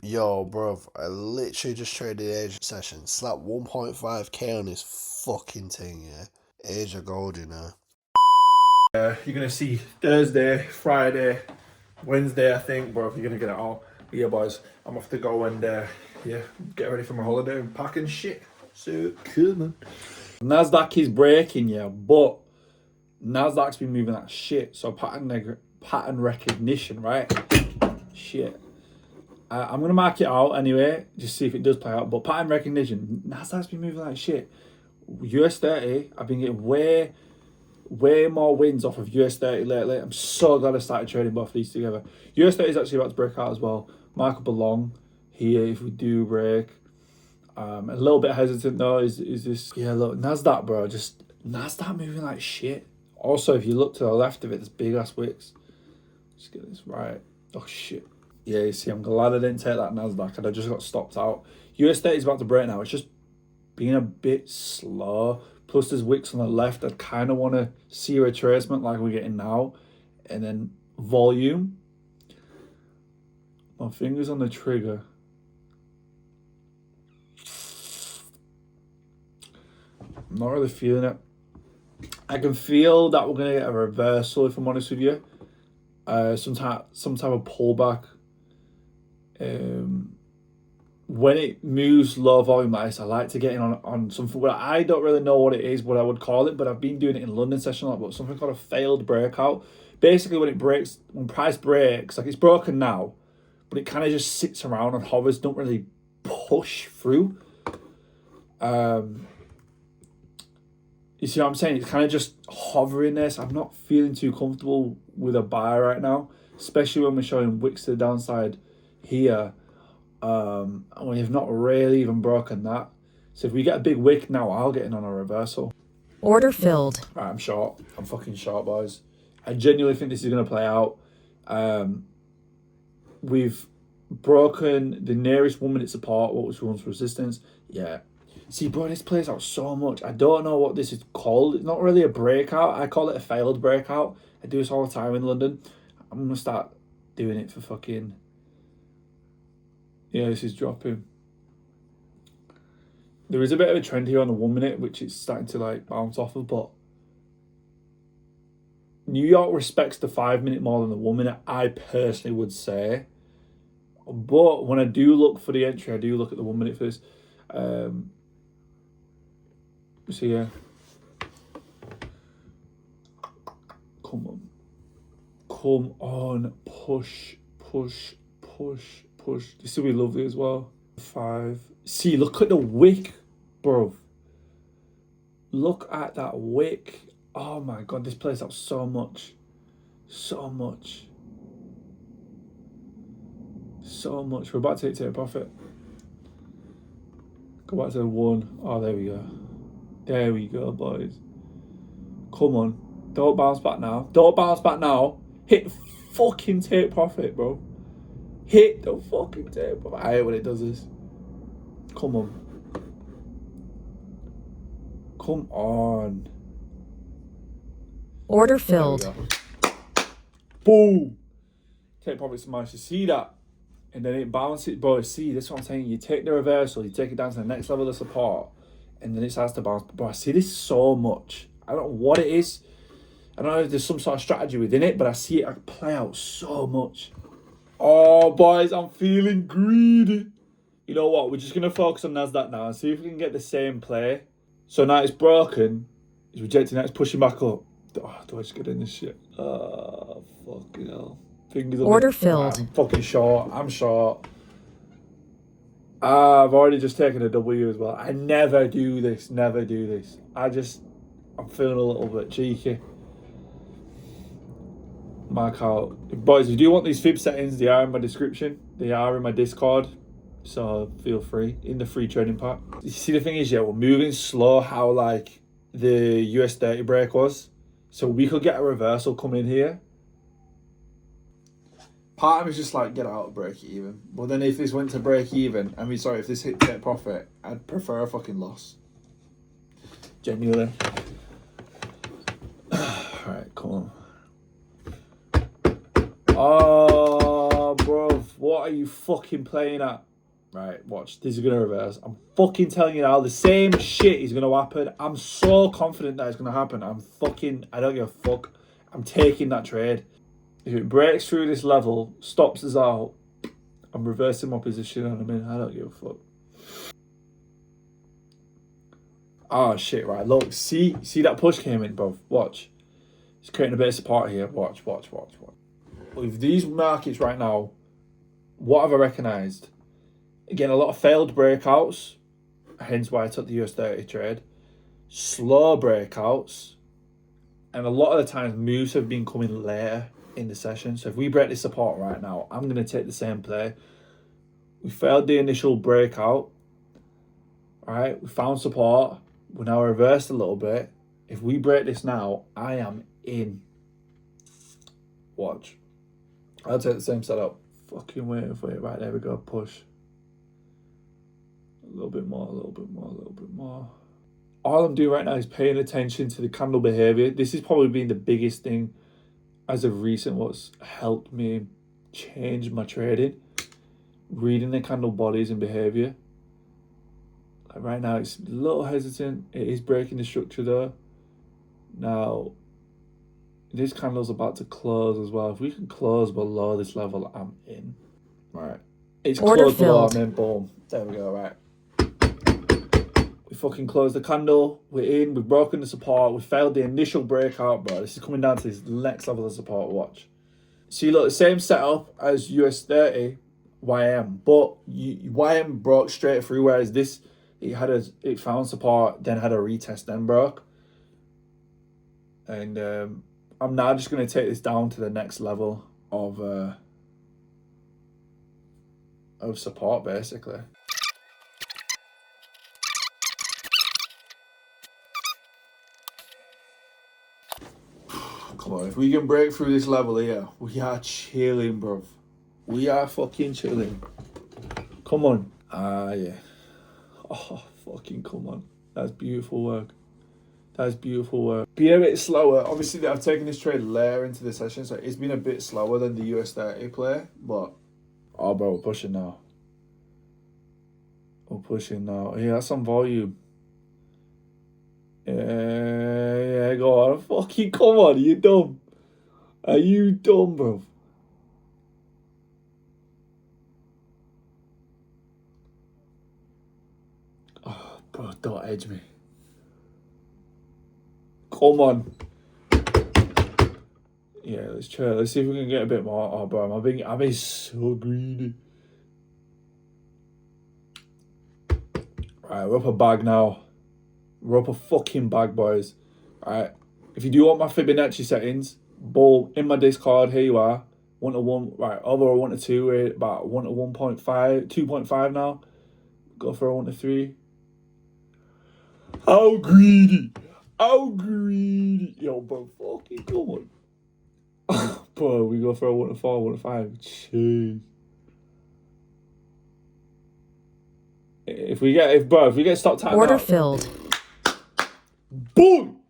Yo, bruv, I literally just traded Asia session. Slapped 1.5k on this fucking thing, yeah. Asia gold, you know. You're going to see Thursday, Friday, Wednesday, I think, bro. You're going to get it all. But yeah, boys, I'm off to go and, get ready for my holiday and packing shit. So cool, man. NASDAQ is breaking, yeah, but NASDAQ's been moving that shit. So pattern recognition, right? Shit. I'm going to mark it out anyway, just see if it does play out. But pattern recognition, NASDAQ's been moving like shit. US 30, I've been getting way more wins off of US 30 lately. I'm so glad I started trading both of these together. US 30 is actually about to break out as well. Mark up along here if we do break. A little bit hesitant though. Is this? Yeah, look, NASDAQ, bro. Just NASDAQ moving like shit. Also, if you look to the left of it, there's big ass wicks. Just get this right. Oh shit. Yeah, you see, I'm glad I didn't take that NASDAQ and I just got stopped out. US 30 is about to break now. It's just being a bit slow. Plus, there's wicks on the left. I'd kind of want to see a retracement like we're getting now. And then volume. My finger's on the trigger. I'm not really feeling it. I can feel that we're going to get a reversal, if I'm honest with you. Some type of pullback. When it moves low volume like this, I like to get in on something where I don't really know what it is, what I would call it, but I've been doing it in London session a lot, but something called a failed breakout. Basically, when price breaks, like it's broken now, but it kind of just sits around and hovers, don't really push through. You see what I'm saying? It's kind of just hovering there, so I'm not feeling too comfortable with a buy right now, especially when we're showing wicks to the downside here. We have not really even broken that. So if we get a big wick now, I'll get in on a reversal. Order filled. Right, I'm short. I'm fucking short, boys. I genuinely think this is going to play out. We've broken the nearest 1 minute support, what was once resistance. Yeah. See, bro, this plays out so much. I don't know what this is called. It's not really a breakout. I call it a failed breakout. I do this all the time in London. I'm going to start doing it for fucking... Yeah, this is dropping. There is a bit of a trend here on the 1 minute, which it's starting to like bounce off of, but New York respects the 5 minute more than the 1 minute, I personally would say. But when I do look for the entry, I do look at the 1 minute for this. So yeah. Come on. Push. This will be lovely as well. 5. See, look at the wick, bro. Look at that wick. Oh my god, this plays out so much. We're about to take a profit. Go back to the 1. Oh, there we go. There we go, boys. Come on. Don't bounce back now. Hit fucking take profit, bro. Hit the fucking take profit. I hate when it does this. Come on. Order filled. Boom. Take profit so much. You see that? And then it bounces. Bro, see, that's what I'm saying. You take the reversal, you take it down to the next level of support, and then it starts to bounce. Bro, I see this so much. I don't know what it is. I don't know if there's some sort of strategy within it, but I see it play out so much. Oh, boys, I'm feeling greedy. You know what? We're just going to focus on NASDAQ now and see if we can get the same play. So now it's broken. It's rejecting that. It's pushing back up. Oh, do I just get in this shit? Fucking hell. Order filled. I'm fucking short. I'm short. I've already just taken a W as well. I never do this. I'm feeling a little bit cheeky. Mark out. Boys, if you do want these fib settings, they are in my description. They are in my Discord. So feel free in the free trading pack. You see, the thing is, yeah, we're moving slow how like the US 30 break was. So we could get a reversal coming in here. Part of me is just like, get out, break even. But then if this went to break even, if this hit take profit, I'd prefer a fucking loss. Genuinely. Alright, come on. Oh, Oh, bro, what are you fucking playing at? Right, watch. This is going to reverse. I'm fucking telling you now, the same shit is going to happen. I'm so confident that it's going to happen. I don't give a fuck. I'm taking that trade. If it breaks through this level, stops us out, I'm reversing my position and I'm in. I don't give a fuck. Oh, shit, right. Look, see that push came in, bro. Watch. It's creating a bit of support here. Watch. With these markets right now, what have I recognised? Again, a lot of failed breakouts, hence why I took the US30 trade. Slow breakouts, and a lot of the times moves have been coming later in the session. So if we break this support right now, I'm going to take the same play. We failed the initial breakout. All right, we found support. We're now reversed a little bit. If we break this now, I am in. Watch. I'll take the same setup. Fucking waiting for it. Right, there we go. Push. A little bit more. All I'm doing right now is paying attention to the candle behavior. This has probably been the biggest thing as of recent, what's helped me change my trading. Reading the candle bodies and behavior. Like right now, it's a little hesitant. It is breaking the structure though. Now, this candle's about to close as well. If we can close below this level, I'm in. Right. It's Order closed below, filled. and then boom. There we go, right. We fucking closed the candle. We're in. We've broken the support. We failed the initial breakout, bro. This is coming down to this next level of support. Watch. See, look, the same setup as US30 YM, but YM broke straight through, whereas this it found support, then had a retest, then broke. And I'm now just going to take this down to the next level of support, basically. Come on, if we can break through this level here, we are chilling, bro. We are fucking chilling. Come on. Yeah. Oh, fucking come on. That's beautiful work. Be a bit slower. Obviously, I've taken this trade later into the session, so it's been a bit slower than the US30 play, but... Oh, bro, we're pushing now. Yeah, that's some volume. Yeah, go on. Fucking come on, are you dumb? Are you dumb, bro? Oh, bro, don't edge me. Come on. Yeah, let's chill. Let's see if we can get a bit more. Oh, bro, I'm being so greedy. Right, we're up a bag now. We're up a fucking bag, boys. Alright. If you do want my Fibonacci settings, boom, in my Discord, here you are. 1 to 1, right, over a 1 to 2, we're about 1 to 1.5, 2.5 now. Go for a 1 to 3. How greedy! Yo, bro, fucking come on. Bro, we go for a 1 to 4, 1 to 5. Jeez. If we get stopped time Order out, filled. boom!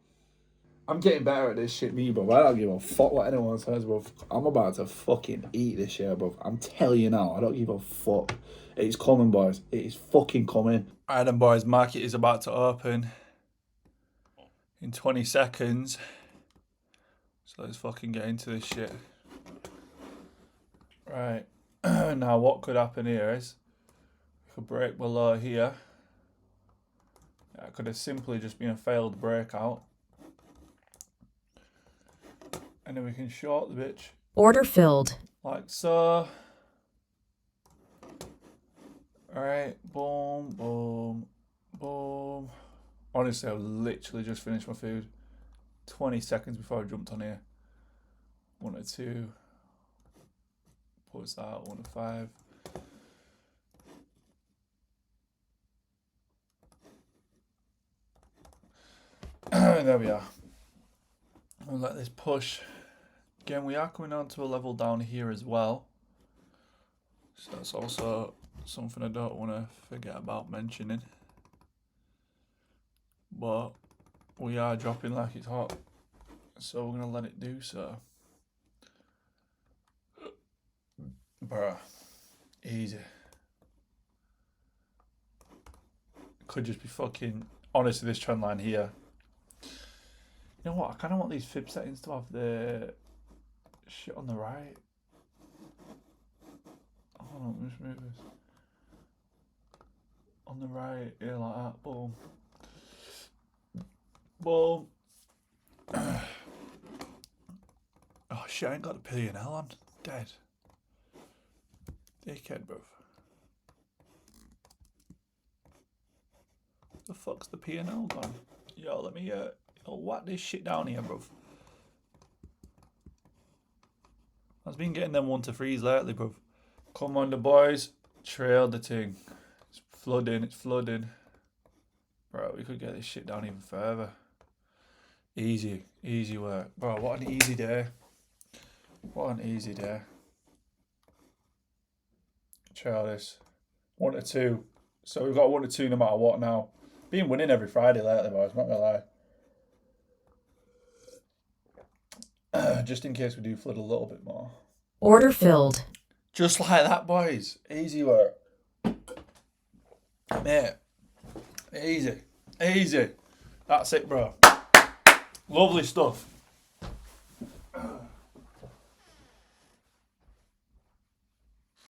I'm getting better at this shit, me, bro. I don't give a fuck what anyone says, bro. I'm about to fucking eat this shit, bro. I'm telling you now, I don't give a fuck. It's coming, boys. It is fucking coming. Alright then, boys. Market is about to open in 20 seconds. So let's fucking get into this shit. Right. Now, what could happen here is we could break below here. That could have simply just been a failed breakout. And then we can short the bitch. Order filled. Like so. Alright, boom. Honestly, I literally just finished my food 20 seconds before I jumped on here. 1 to 2. Puts that 1 to 5. There we are. I'll let this push. Again, we are coming on to a level down here as well. So that's also something I don't want to forget about mentioning. But we are dropping like it's hot. So we're going to let it do so. Bro, easy. Could just be fucking... Honestly, this trend line here. You know what? I kind of want these fib settings to have the shit on the right. Hold on, let me just move this. On the right, yeah, like that. Boom. Boom. Oh shit, I ain't got the P&L on. Dead. Dickhead, bruv. The fuck's the P&L gone? Yo, let me whack this shit down here, bruv. I've been getting them 1 to 3s lately, bruv. Come on, the boys. Trail the thing. It's flooding, it's flooding. Bro, we could get this shit down even further. Easy, easy work. Bro, what an easy day. What an easy day. Trail this. 1 to 2. So we've got 1 to 2 no matter what now. Been winning every Friday lately, boys, not gonna lie. Just in case we do flood a little bit more. Order filled. Just like that, boys. Easy work. Mate. Easy. Easy. That's it, bro. Lovely stuff.